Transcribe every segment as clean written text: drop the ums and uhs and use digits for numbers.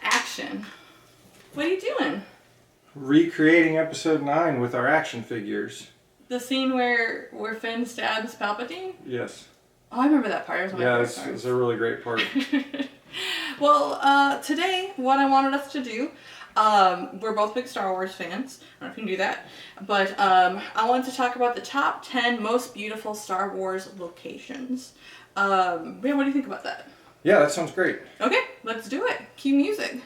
Action. What are you doing? Recreating episode 9 with our action figures. The scene where Finn stabs Palpatine? Yes. Oh, I remember that part. It was one of my favorite it's a really great part. Well, today, what I wanted us to do, we're both big Star Wars fans. I don't know if you can do that. But I wanted to talk about the top 10 most beautiful Star Wars locations. Ben, what do you think about that? Yeah, that sounds great. Okay, let's do it. Cue music.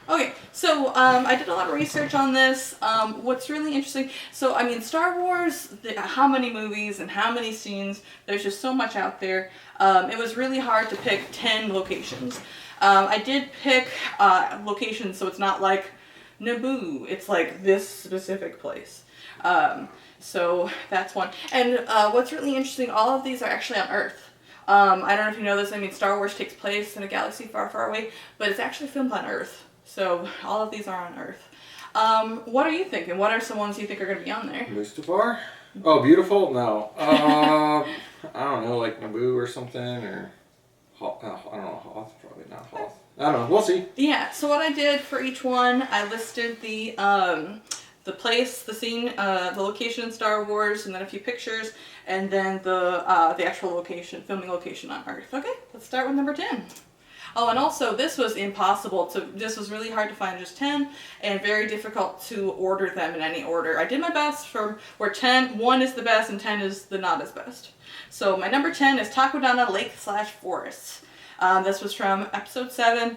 Okay, so I did a lot of research on this. What's really interesting, so I mean, Star Wars, how many movies and how many scenes, there's just so much out there. It was really hard to pick 10 locations. I did pick locations, so it's not like Naboo, it's like this specific place. So that's one. And what's really interesting, all of these are actually on Earth. I don't know if you know this, I mean, Star Wars takes place in a galaxy far, far away, but it's actually filmed on Earth. So all of these are on Earth. What are you thinking? What are some ones you think are going to be on there? Mustafar? Oh, beautiful? No. I don't know, like Naboo or something, or I don't know, Hoth, probably not Hoth. I don't know, we'll see. Yeah, so what I did for each one, I listed the place, the scene, the location in Star Wars, and then a few pictures, and then the actual location, filming location on Earth. Okay, let's start with number 10. Oh, and also, this was this was really hard to find just 10, and very difficult to order them in any order. I did my best from where 1 is the best and 10 is the not as best. So my number 10 is Takodana Lake/Forest. This was from episode 7.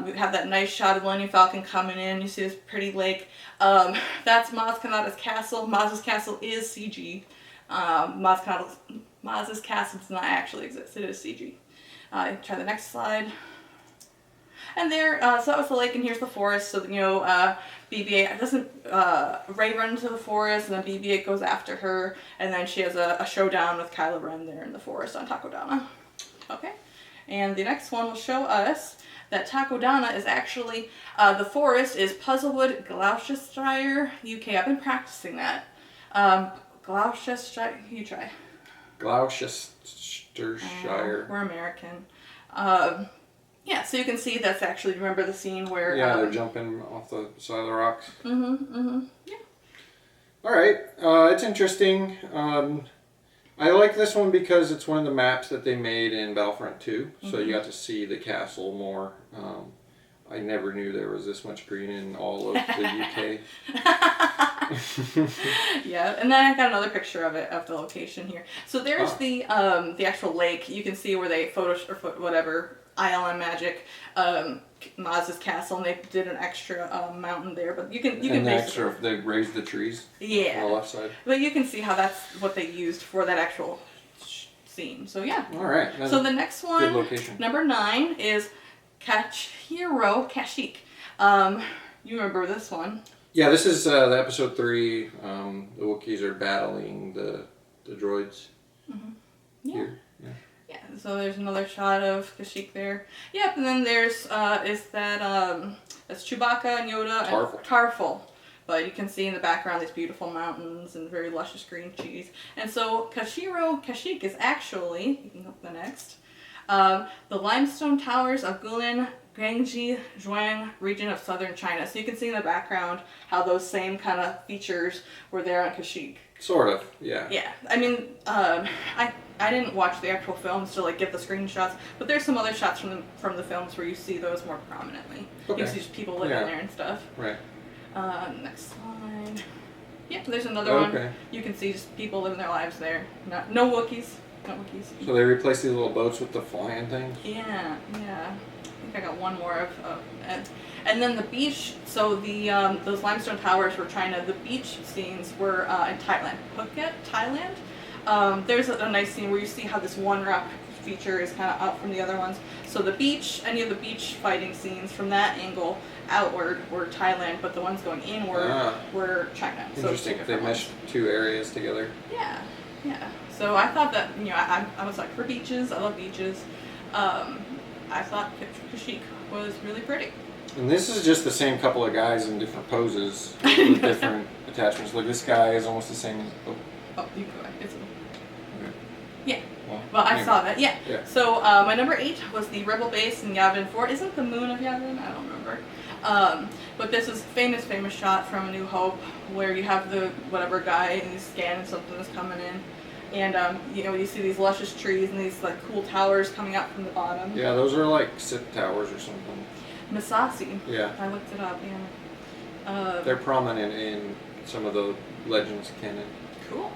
We have that nice shot of Millennium Falcon coming in. You see this pretty lake. That's Maz Kanata's castle. Maz's castle is CG. Maz's castle does not actually exist. It is CG. Try the next slide. And there, so that was the lake, and here's the forest. So, you know, BB-8 doesn't, Rey run into the forest, and then BB-8 goes after her, and then she has a showdown with Kylo Ren there in the forest on Takodana. Okay. And the next one will show us that Takodana is actually, the forest is Puzzlewood, Gloucestershire, UK. I've been practicing that. Gloucestershire, you try. Gloucestershire. We're American. Yeah, so you can see that's actually, remember the scene where... Yeah, they're jumping off the side of the rocks. Yeah. Alright, it's interesting. I like this one because it's one of the maps that they made in Battlefront 2, so you got to see the castle more. I never knew there was this much green in all of the UK. Yeah, and then I got another picture of it, of the location here. So there's the actual lake. You can see where they ILM Magic, Maz's castle, and they did an extra mountain there. But you can basically they raised the trees. Yeah. On the left side. But you can see how that's what they used for that actual scene. So yeah. All right. So the next one, good location. Number 9 is Kashyyyk. You remember this one? Yeah, this is the episode 3. The Wookiees are battling the droids. Yeah. Here. Yeah. Yeah. So there's another shot of Kashyyyk there. Yep. And then there's that's Chewbacca and Yoda and Tarful. But you can see in the background these beautiful mountains and very luscious green cheese. And so Kashyyyk is actually, you can go to the next, the limestone towers of Guilin, Guangxi, Zhuang region of southern China. So you can see in the background how those same kind of features were there on Kashyyyk. Sort of, yeah. Yeah, I mean, I didn't watch the actual films to like get the screenshots, but there's some other shots from the films where you see those more prominently. Okay. You can see just people living there and stuff. Right. Next slide. Yeah, there's another one. You can see just people living their lives there. No Wookiees. No Wookiees. So they replaced these little boats with the flying things? Yeah. I think I got one more of and then the beach. So the those limestone towers were China. The beach scenes were in Thailand. Phuket, Thailand. There's a nice scene where you see how this one rock feature is kind of out from the other ones. So the beach, any of the beach fighting scenes from that angle outward were Thailand, but the ones going inward were China. Interesting. So they meshed 2 areas together. Yeah. So I thought that, you know, I was like, for beaches, I love beaches. I thought Kashyyyk was really pretty. And this is just the same couple of guys in different poses with different attachments. Look, this guy is almost the same. Oh, you go ahead. It's okay. Well, I saw that. Yeah. Yeah. So my number 8 was the Rebel base in Yavin 4. Isn't the moon of Yavin? I don't remember. But this is famous shot from A New Hope where you have the whatever guy and he's scanning something that's coming in. And, you see these luscious trees and these, like, cool towers coming out from the bottom. Yeah, those are, like, Sith towers or something. Misasi. Yeah. I looked it up, yeah. They're prominent in some of the Legends canon. Cool.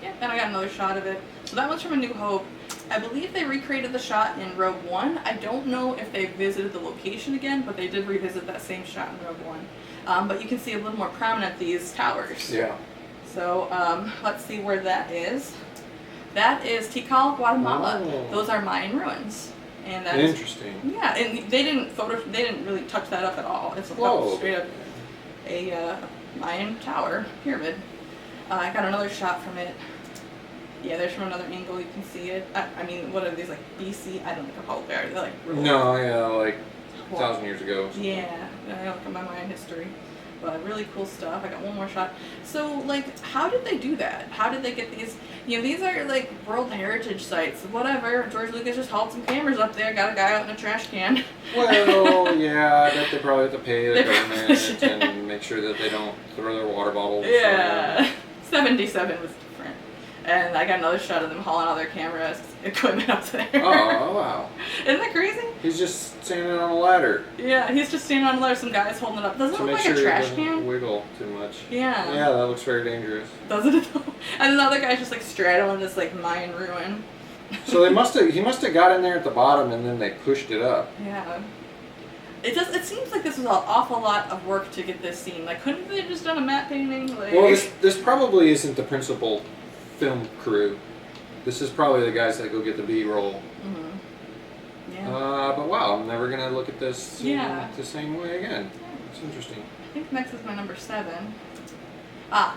Yeah, and I got another shot of it. So that one's from A New Hope. I believe they recreated the shot in Rogue One. I don't know if they visited the location again, but they did revisit that same shot in Rogue One. But you can see a little more prominent these towers. Yeah. So let's see where that is. That is Tikal, Guatemala. Oh. Those are Mayan ruins. And that's Interesting. Yeah, and they didn't really touch that up at all. It's straight up a Mayan tower pyramid. I got another shot from it. Yeah, there's from another angle you can see it. I mean, what are these, like BC? I don't know how old they are. They're like really No, yeah, like 1,000 years ago. Yeah, I look at my Mayan history. But really cool stuff. I got one more shot. So, like, how did they do that? How did they get these? These are like World Heritage sites. Whatever. George Lucas just hauled some cameras up there, got a guy out in a trash can. Well, yeah, I bet they probably have to pay the government and make sure that they don't throw their water bottles. Yeah. 77 was different. And I got another shot of them hauling all their cameras equipment up there. Oh, wow. Isn't that crazy? He's just standing on a ladder. Yeah, he's just standing on a ladder, some guy's holding it up. Doesn't it To look make like sure a trash it doesn't can? wiggle too much. Yeah. Yeah, that looks very dangerous. Doesn't it? And another guy's just like straddling this like Mayan ruin. So he must have got in there at the bottom and then they pushed it up. Yeah. It seems like this was an awful lot of work to get this scene. Like, couldn't they have just done a matte painting? Like... Well, this probably isn't the principal film crew. This is probably the guys that go get the B-roll. Mm-hmm. Yeah. But wow, I'm never gonna look at this Yeah. the same way again. It's interesting. I think next is my number 7.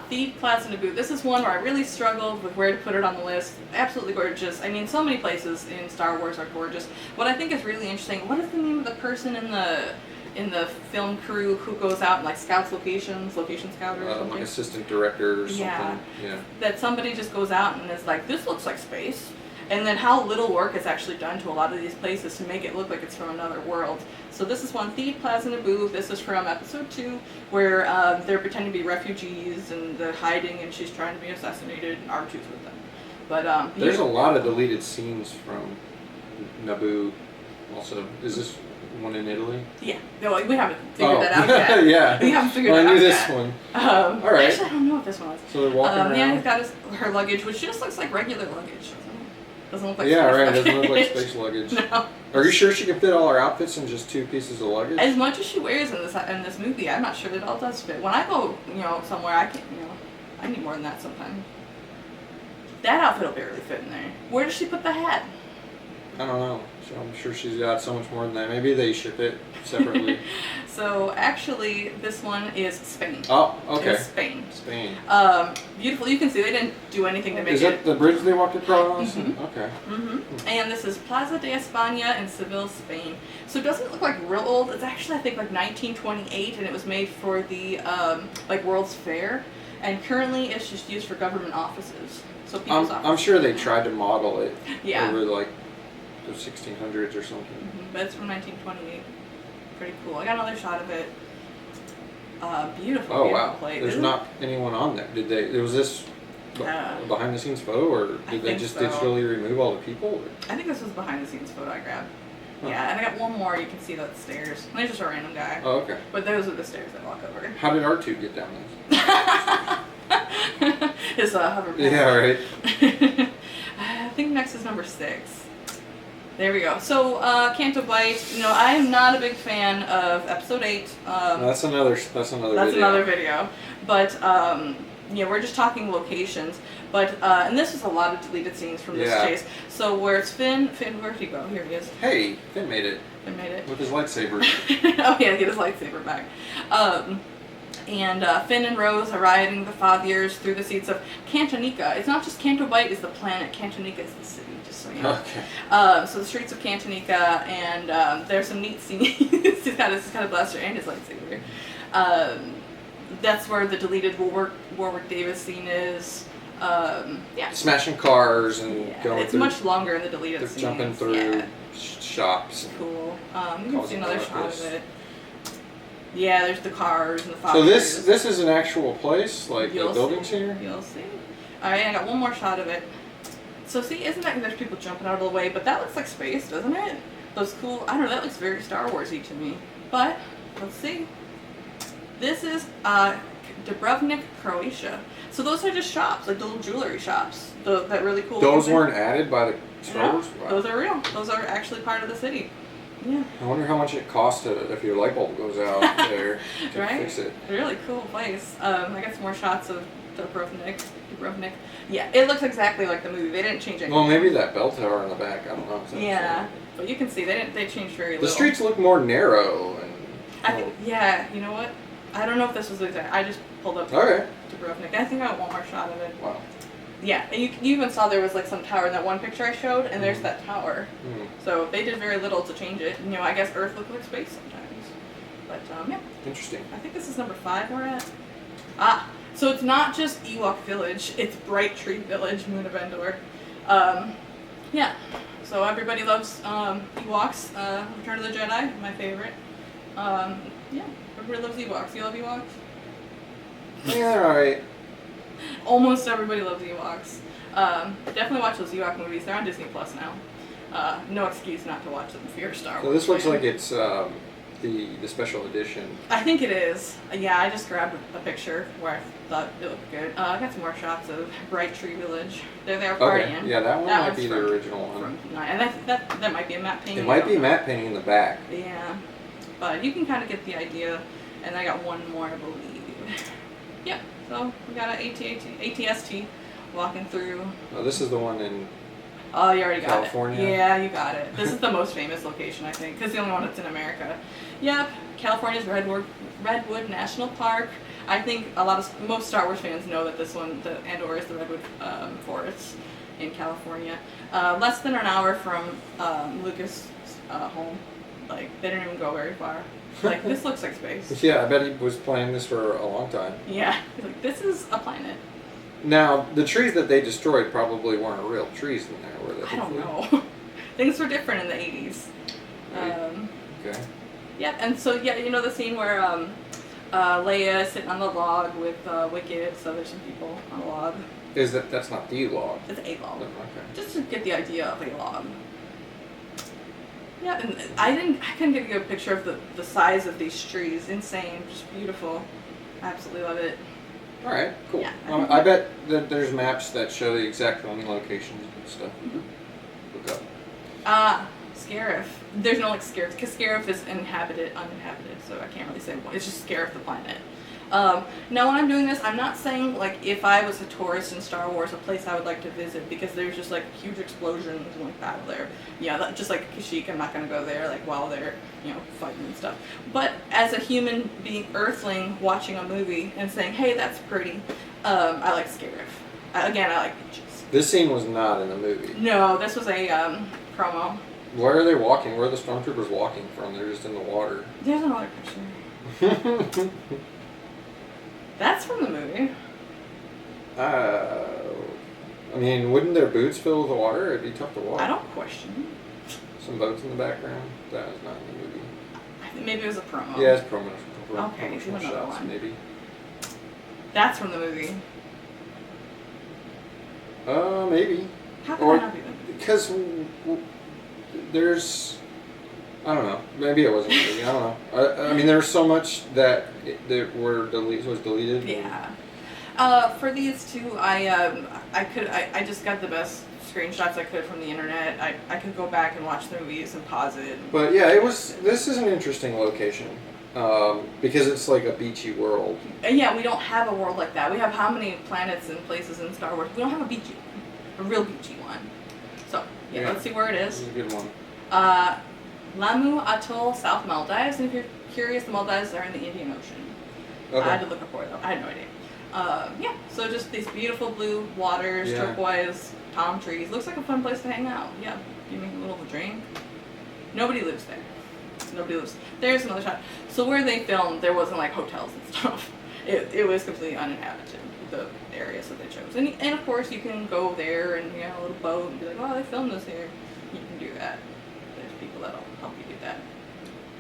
The Plaza Naboo. This is one where I really struggled with where to put it on the list. Absolutely gorgeous. I mean, so many places in Star Wars are gorgeous. What I think is really interesting, what is the name of the person in the film crew who goes out and like scouts location scout or something? Like assistant director or something. Yeah. That somebody just goes out and is like, this looks like space. And then how little work is actually done to a lot of these places to make it look like it's from another world. So this is one, Theed Plaza Naboo. This is from episode 2, where they're pretending to be refugees and they're hiding and she's trying to be assassinated and R2's with them. But there's a lot of deleted scenes from Naboo also. Is this one in Italy? Yeah. No, we haven't figured that out yet. Yeah. We haven't figured I that out knew this yet. one. All right. Actually, I don't know what this one was. So they're walking around. Yeah, he's got her luggage, which just looks like regular luggage. Doesn't look like yeah, space right. luggage. Doesn't look like space luggage. No. Are you sure she can fit all her outfits in just 2 pieces of luggage? As much as she wears in this movie, I'm not sure it all does fit. When I go, somewhere, I need more than that sometimes. That outfit will barely fit in there. Where does she put the hat? I don't know. So I'm sure she's got so much more than that. Maybe they ship it separately. So actually, this one is Spain. Oh, okay. It's Spain. Spain. Beautiful. You can see they didn't do anything to make Is that the bridge they walked across? Mm-hmm. Okay. Mm-hmm. And this is Plaza de España in Seville, Spain. So it doesn't look like real old. It's actually, I think, like 1928, and it was made for the World's Fair. And currently, it's just used for government offices. So people's offices. I'm sure they tried to model it Yeah. over like the 1600s or something. Mm-hmm. But it's from 1928. Pretty cool. I got another shot of it. Beautiful. Oh beautiful wow! plate. There's not anyone on there. Did they? Was this behind the scenes photo, or did they just digitally remove all the people? I think this was behind the scenes photo I grabbed. Huh. Yeah, and I got one more. You can see the stairs. And there's just a random guy. Oh, okay. But those are the stairs I walk over. How did R2 get down there? His hoverboard. Yeah, right. I think next is number 6. There we go. So, Canto Bight. I am not a big fan of episode 8. That's another video. That's another video. But we're just talking locations. But and this is a lot of deleted scenes from this chase. So where it's Finn, where'd he go? Here he is. Hey, Finn made it. Finn made it. With his lightsaber. Oh yeah, get his lightsaber back. And Finn and Rose are riding the Fathiers through the seats of Cantonica. It's not just Canto Bight is the planet, Cantonica is the city, just so you know. Okay. So the streets of Cantonica, and there's some neat scenes. He's got his kind of blaster and his lightsaber. That's where the deleted Warwick Davis scene is. Yeah. Smashing cars and going It's through. much longer in the deleted They're scenes. jumping through Yeah. shops. Cool. You can see Causing another shot ruckus. of it. Yeah, there's the cars and the So foxes. this is an actual place, like the You'll buildings see. here. You'll see. All right, I got one more shot of it. So see, isn't that there's people jumping out of the way? But that looks like space, doesn't it? Those cool. I don't know. That looks very Star Warsy to me. But let's see. This is Dubrovnik, Croatia. So those are just shops, like little jewelry shops. That really cool. Those weren't added by the Star No, Wars. Wow. those are real. Those are actually part of the city. Yeah. I wonder how much it costs if your light bulb goes out there to Right? fix it. Really cool place. I got some more shots of Dubrovnik. Yeah, it looks exactly like the movie. They didn't change anything. Well, maybe that bell tower in the back. I don't know. Yeah, but you can see they changed very little. The streets look more narrow and. I think, yeah, you know what? I don't know if this was the exact. I just pulled up Okay. Dubrovnik. I think I want one more shot of it. Wow. Yeah, and you even saw there was like some tower in that one picture I showed, and there's that tower. Mm. So they did very little to change it. You know, I guess Earth looks like space sometimes. But yeah, Interesting. I think this is number 5 we're at. Ah, so it's not just Ewok Village; it's Bright Tree Village, Moon of Endor. Yeah, so everybody loves Ewoks. Return of the Jedi, my favorite. Yeah, everybody loves Ewoks. You love Ewoks? Yeah, all right. Almost everybody loves Ewoks. Definitely watch those Ewok movies. They're on Disney Plus now. No excuse not to watch them if you're a Star Wars. So this looks fan. like it's the special edition. I think it is. Yeah, I just grabbed a picture where I thought it looked good. I got some more shots of Bright Tree Village. They're there partying. Okay. Yeah, that one might be the original one. And that might be a matte painting. It might be matte painting in the back. Yeah, but you can kind of get the idea. And I got one more, I believe. Yep. So we got an ATST walking through. Oh, this is the one in. Oh, you already got California? it. Yeah, you got it. This is the most famous location, I think, because the only one that's in America. Yep, California's Redwood National Park. I think most Star Wars fans know that this one, the Andor, is the Redwood Forest in California. Less than an hour from Lucas' home. Like, they didn't even go very far. Like, this looks like space. Yeah, I bet he was playing this for a long time. Yeah, he's like, this is a planet. Now, the trees that they destroyed probably weren't real trees in there, were they? I don't know. Things were different in the 80s. Right. Okay. Yeah, and so, yeah, you know the scene where Leia is sitting on the log with Wicket, so there's some people on a log. That's not the log? It's a log. Okay. Just to get the idea of a log. Yeah, and I couldn't get a good picture of the size of these trees. Insane, just beautiful. Absolutely love it. All right, cool. Yeah. I bet that there's maps that show the exact filming locations and stuff. Look up. Scarif. There's no like Scarif, because Scarif is uninhabited, so I can't really say what. It's just Scarif the planet. Now when I'm doing this, I'm not saying like if I was a tourist in Star Wars, a place I would like to visit, because there's just like huge explosions and like battle there. Yeah, just like Kashyyyk, I'm not gonna go there like while they're fighting and stuff. But as a human being, Earthling, watching a movie and saying, hey, that's pretty, I like Scarif. Again, I like beaches. This scene was not in the movie. No, this was a promo. Where are they walking? Where are the stormtroopers walking from? They're just in the water. There's another picture. That's from the movie. I mean, wouldn't their boots fill with water? It'd be tough to walk. I don't question. Some boats in the background. That was not in the movie. I think maybe it was a promo. Yeah, it's promotional Okay, do another shots, one. maybe. That's from the movie. Maybe. How could that not be the movie? Because there's, I don't know. Maybe it wasn't a movie. I don't know. I mean, there's so much that was deleted. Yeah. For these two, I just got the best screenshots I could from the internet. I could go back and watch the movies and pause it. But yeah, this is an interesting location. Because it's like a beachy world. And yeah, we don't have a world like that. We have how many planets and places in Star Wars? We don't have a beachy one. A real beachy one. So, yeah, let's see where it is. This is a good one. Lamu Atoll, South Maldives. And if you're curious, the Maldives are in the Indian Ocean. Okay. I had to look up for it though. I had no idea. Yeah, so just these beautiful blue waters, Yeah. turquoise, palm trees. Looks like a fun place to hang out. Yeah, give me a little drink. Nobody lives there. Nobody lives. There's another shot. So where they filmed, there wasn't like hotels and stuff. it was completely uninhabited, the areas that they chose. And of course you can go there and you know a little boat and be like, oh, they filmed this here. You can do that. There's people that'll help you do that.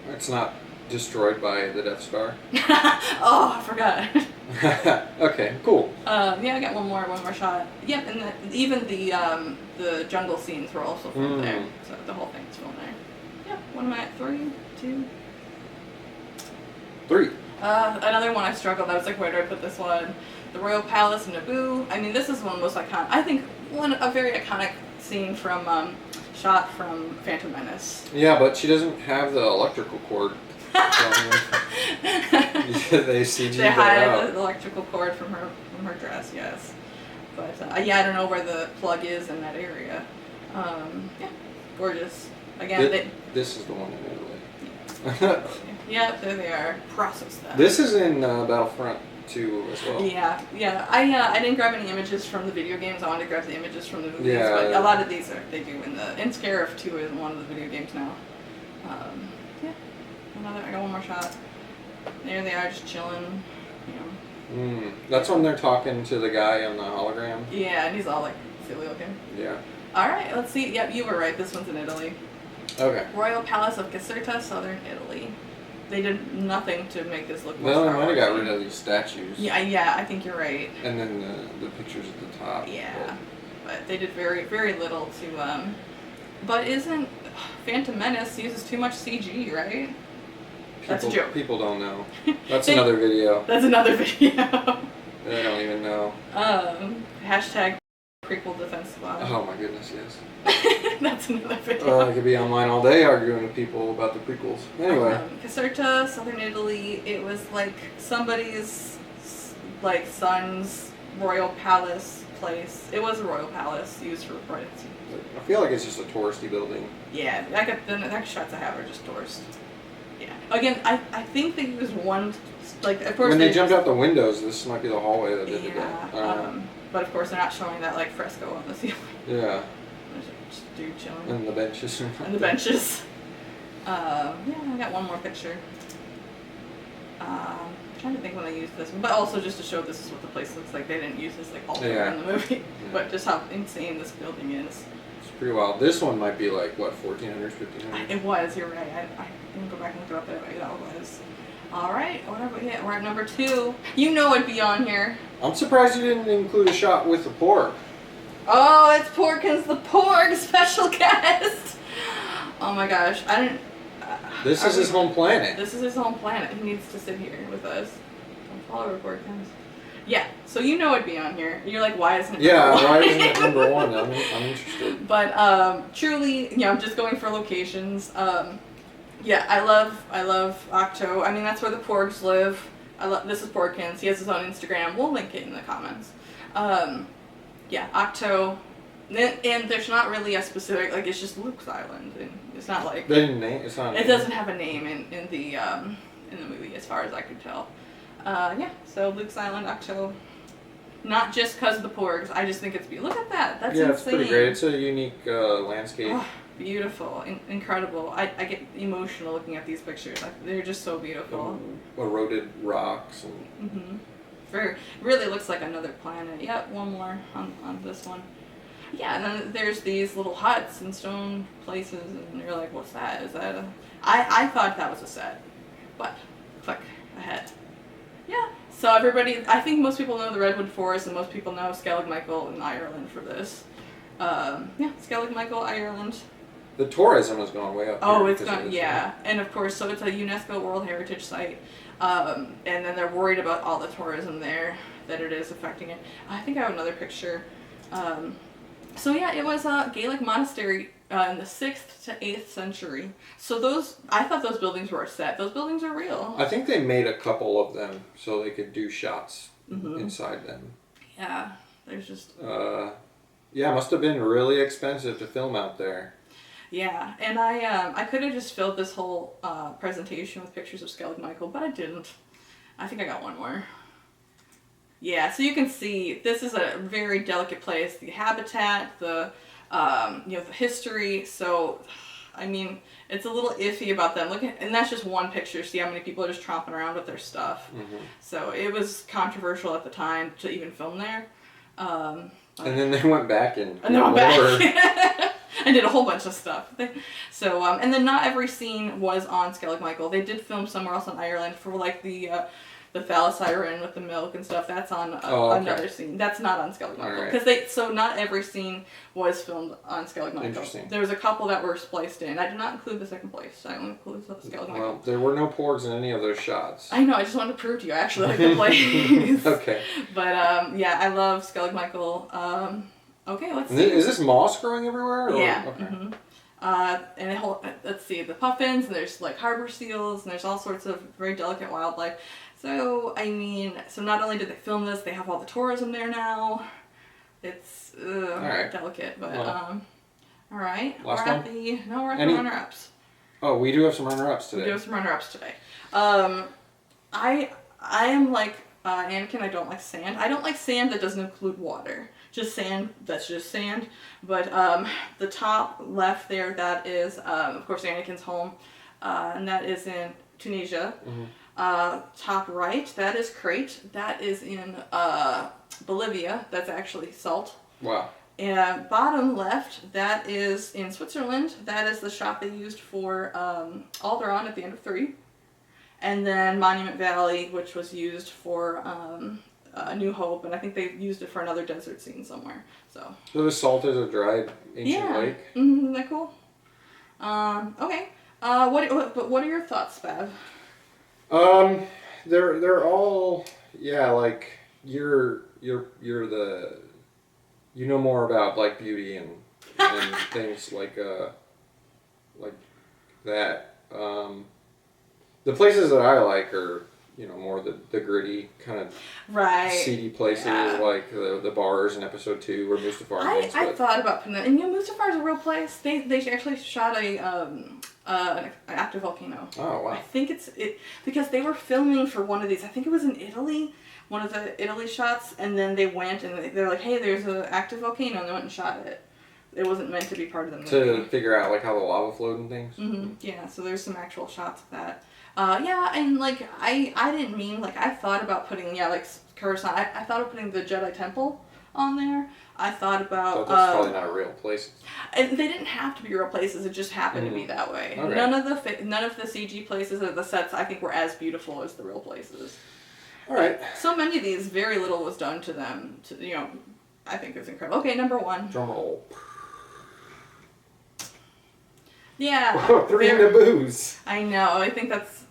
It's not destroyed by the Death Star. Oh, I forgot. Okay, cool. Yeah, I got one more shot. Yep, and even the jungle scenes were also filmed there. So the whole thing's filmed there. Yep, what am I at? 3, 2? 3. Another one I struggled. I was like, where do I put this one? The Royal Palace in Naboo. I mean, this is one of the most iconic. I think a very iconic scene from shot from Phantom Menace. Yeah, but she doesn't have the electrical cord. They CG'd They that hide out. the electrical cord from her dress. Yes, but yeah, I don't know where the plug is in that area. Yeah, gorgeous. Again, this is the one in Italy. yeah, there they are. Process that. This is in Battlefront 2 as well. Yeah. I didn't grab any images from the video games. I wanted to grab the images from the movies. Yeah. But a lot of these they do in Scarif 2 is one of the video games now. Yeah. I got one more shot. There they are, just chilling. You know. That's when they're talking to the guy on the hologram. Yeah, and he's all like silly looking. Yeah. All right, let's see. Yep, you were right. This one's in Italy. Okay. Royal Palace of Caserta, southern Italy. They did nothing to make this look more Well, they Star might have got Wars-y. rid of these statues. Yeah, I think you're right. And then the pictures at the top. Yeah, but they did very, very little to. But isn't Phantom Menace uses too much CG, right? That's a joke. People don't know. That's another video. That's another video. They don't even know. Hashtag prequel defense squad. Oh my goodness, yes. That's another video. I could be online all day arguing with people about the prequels. Anyway. Caserta, southern Italy. It was like somebody's like son's royal palace place. It was a royal palace used for royalty. I feel like it's just a touristy building. Yeah, the next shots I have are just tourist. Yeah. Again, I think they used one, like, of course. When they jumped out the windows, this might be the hallway that did Yeah. that. But of course, they're not showing that like fresco on the ceiling. Yeah. There's just a dude chilling. And the benches. And the benches. Yeah, I got one more picture. I'm trying to think when I used this one, but also just to show this is what the place looks like. They didn't use this like all over in the movie, but just how insane this building is. It's pretty wild. This one might be like, what, 1400s, 1500s? It was, you're right. I didn't go back and look it up there, but that was. Alright, whatever. Yeah, we're at number 2. You know it'd be on here. I'm surprised you didn't include a shot with the pork. Oh, it's Porkins the Pork special guest. Oh my gosh, I didn't. This is his home planet. This is his home planet. He needs to sit here with us. Don't follow Porkins. Yeah, so you know it'd be on here. You're like, why isn't it Yeah, number 1? why isn't it number 1? I'm interested. But truly, you know, I'm just going for locations. Yeah, I love Octo. I mean, that's where the Porgs live. This is Porkins. He has his own Instagram. We'll link it in the comments. Yeah, Octo. And there's not really a specific, like, it's just Luke's Island. And it's not like... They didn't name it's not. It doesn't have a name in the movie, as far as I could tell. Yeah, so Luke's Island, Octo. Not just because of the Porgs. I just think it's beautiful. Look at that. That's insane. Yeah, it's pretty great. It's a unique landscape. Oh, beautiful. Incredible. I get emotional looking at these pictures. They're just so beautiful. Eroded rocks. And... Really looks like another planet. Yep, one more on this one. Yeah, and then there's these little huts and stone places, and you're like, what's that? Is that a... I thought that was a set, but click ahead. Yeah, so everybody, I think most people know the Redwood Forest, and most people know Skellig Michael in Ireland for this. Yeah, Skellig Michael, Ireland. The tourism has gone way up. Oh, it's gone, yeah. And of course, so it's a UNESCO World Heritage Site, and then they're worried about all the tourism there, that it is affecting it. I think I have another picture. So yeah, it was a Gaelic monastery in the 6th to 8th century. So I thought those buildings were a set. Those buildings are real. I think they made a couple of them so they could do shots inside them. Yeah, there's just... yeah, it must have been really expensive to film out there. Yeah, and I could have just filled this whole presentation with pictures of Skellig Michael, but I didn't. I think I got one more. Yeah, so you can see this is a very delicate place. The habitat, the the history. So I mean, it's a little iffy about them. Look at, and that's just one picture. See how many people are just tromping around with their stuff. So it was controversial at the time to even film there. And then they went back and and did a whole bunch of stuff. So, and then not every scene was on Skellig Michael. They did film somewhere else in Ireland for like the phallus siren with the milk and stuff. That's on another scene. That's not on Skellig Michael. Because so not every scene was filmed on Skellig Michael. Interesting. There was a couple that were spliced in. I did not include the second place. I only included Skellig Michael. Well, there were no porgs in any of those shots. I know. I just wanted to prove to you I actually like the place. Okay. But yeah, I love Skellig Michael. Okay, let's see. Is this moss growing everywhere? Or? Yeah. Okay. And let's see, the puffins, and there's like harbor seals, and there's all sorts of very delicate wildlife. So, I mean, so not only did they film this, they have all the tourism there now. It's delicate, but all right. Last we're one? at the runner-ups. Oh, we do have some runner-ups today. We do have some runner-ups today. I am like Anakin. I don't like sand. I don't like sand that doesn't include water. Just sand that's just sand. But the top left there, that is of course Anakin's home, and that is in Tunisia. Top right, that is Crete. That is in Bolivia. That's actually salt. Wow. And bottom left, that is in Switzerland. That is the shot they used for Alderaan at the end of 3. And then Monument Valley, which was used for New Hope, and I think they used it for another desert scene somewhere. So the salt is a dried ancient lake? Isn't that cool? Okay. What are your thoughts, Spav? They're all like you're the you know more about like beauty and things like that. The places that I like are more the gritty kind of seedy places like the bars in episode 2 where Mustafar. I thought about putting that, and Mustafar's a real place. They actually shot an active volcano. Oh wow! I think it's because they were filming for one of these. I think it was in Italy, one of the Italy shots, and then they went and they're like, hey, there's an active volcano, and they went and shot it. It wasn't meant to be part of the movie. To figure out like how the lava flowed and things. Yeah, so there's some actual shots of that. And like I didn't mean like I thought about putting like Coruscant. I thought of putting the Jedi Temple on there. I thought about. But that's probably not real places. And they didn't have to be real places. It just happened to be that way. Okay. None of the CG places or the sets I think were as beautiful as the real places. All right. So many of these, very little was done to them. I think it was incredible. Okay, number 1. Drum roll. Yeah. 3 Naboos. I know. I think that's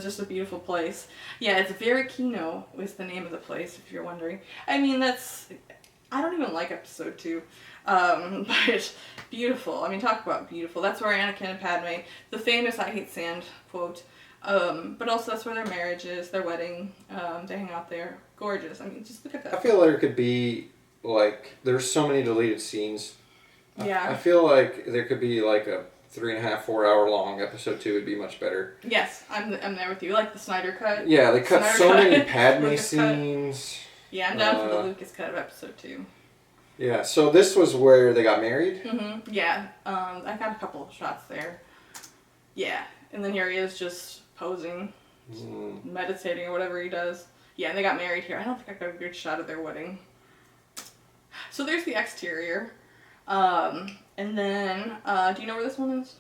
just a beautiful place. Yeah, it's very Kino is the name of the place, if you're wondering. I mean, I don't even like episode 2. But beautiful. I mean, talk about beautiful. That's where Anakin and Padme, the famous I hate sand quote, but also that's where their marriage is, their wedding, they hang out there. Gorgeous. I mean, just look at that. I feel there could be, like, there's so many deleted scenes. Yeah. I feel like there could be, like, a 3.5, 4 hour long episode 2 would be much better. Yes, I'm there with you. Like the Snyder cut. Yeah, they cut so many Padme scenes. Yeah, I'm down for the Lucas cut of episode 2. Yeah, so this was where they got married? Yeah, I got a couple of shots there. Yeah, and then here he is just posing, meditating or whatever he does. Yeah, and they got married here. I don't think I got a good shot of their wedding. So there's the exterior. And then, do you know where this one is?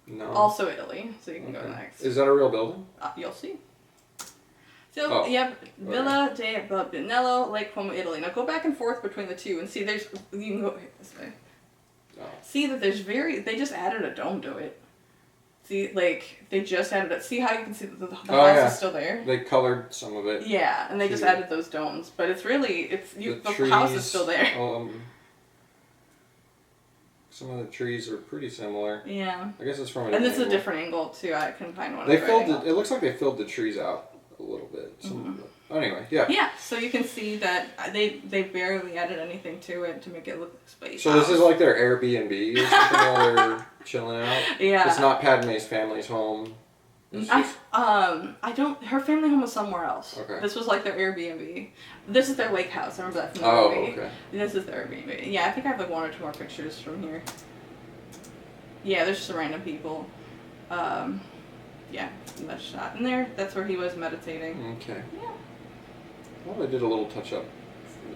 No. Also Italy, so you can go next. Is that a real building? You'll see. So, Villa de Babinello, Lake Como, Italy. Now go back and forth between the two and see you can go this way. Oh. See that they just added a dome to it. See, like, they just added it. See how you can see that the house is still there? They colored some of it. Yeah, and they just added those domes. But it's really, the house is still there. Some of the trees are pretty similar. Yeah. I guess it's from and this is a different angle, too. I couldn't find one. They filled it looks like they filled the trees out a little bit. Anyway, yeah. Yeah, so you can see that they barely added anything to it to make it look spacious. So this is like their Airbnb or something while they're chilling out? Yeah. It's not Padme's family's home? I don't. Her family home was somewhere else. Okay. This was like their Airbnb. This is their lake house. I remember that from the movie. Okay. This is their Airbnb. Yeah, I think I have like 1 or 2 more pictures from here. Yeah, there's just random people. Yeah, that's shot in there. That's where he was meditating. Okay. Yeah. Well, they did a little touch up.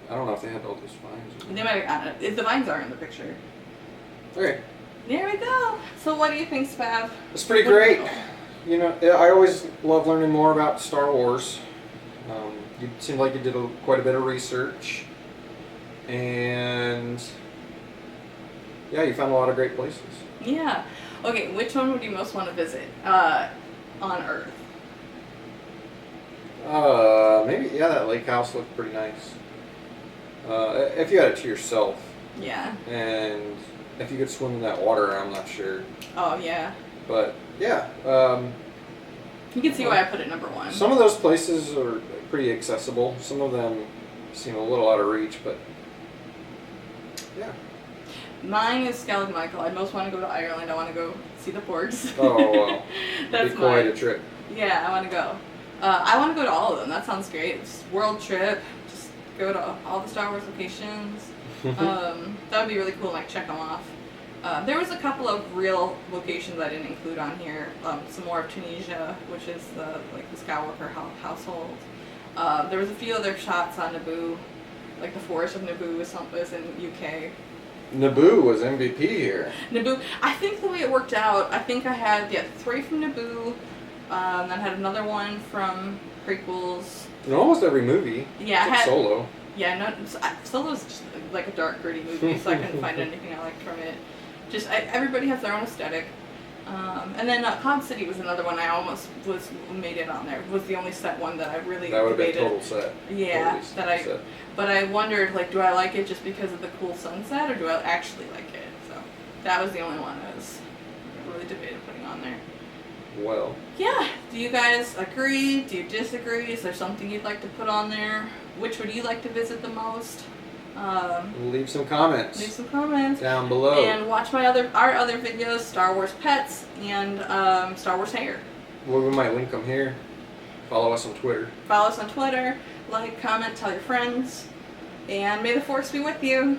I don't know if they had all those vines. They might have, if the vines are in the picture. Okay. There we go. So what do you think, Spav? It's pretty great. You know, I always love learning more about Star Wars. You seemed like you did quite a bit of research. And yeah, you found a lot of great places. Yeah. Okay, which one would you most want to visit on Earth? Maybe, yeah, that lake house looked pretty nice. If you had it to yourself. Yeah. And if you could swim in that water, I'm not sure. Oh, yeah. But, yeah. You can see why I put it number one. Some of those places are pretty accessible. Some of them seem a little out of reach, but yeah. Mine is Skellig Michael. I most want to go to Ireland. I want to go see the porgs. Oh, wow. That's That'd be quite mine. a trip. Yeah, I want to go. I want to go to all of them. That sounds great. It's a world trip. Just go to all the Star Wars locations. That would be really cool. Like check them off. There was a couple of real locations I didn't include on here. Some more of Tunisia, which is the Skywalker household. There was a few other shots on Naboo, like the Forest of Naboo was in UK. Naboo was MVP here. Naboo. I think the way it worked out, I think I had 3 from Naboo, then I had another one from prequels. In almost every movie. Yeah, except Solo. Yeah, no, Solo's just like a dark, gritty movie, so I couldn't find anything I liked from it. Everybody has their own aesthetic. And then Cloud City was another one I almost made it on there. Was the only set one that I really That would have been debated. total set. Yeah, totally set. But I wondered, like, do I like it just because of the cool sunset, or do I actually like it? So that was the only one I was really debated putting on there. Well. Yeah. Do you guys agree? Do you disagree? Is there something you'd like to put on there? Which would you like to visit the most? Leave some comments. Leave some comments down below. And watch our other videos, Star Wars pets and Star Wars hair. Well, we might link them here. Follow us on Twitter. Follow us on Twitter. Like, comment, tell your friends. And may the Force be with you.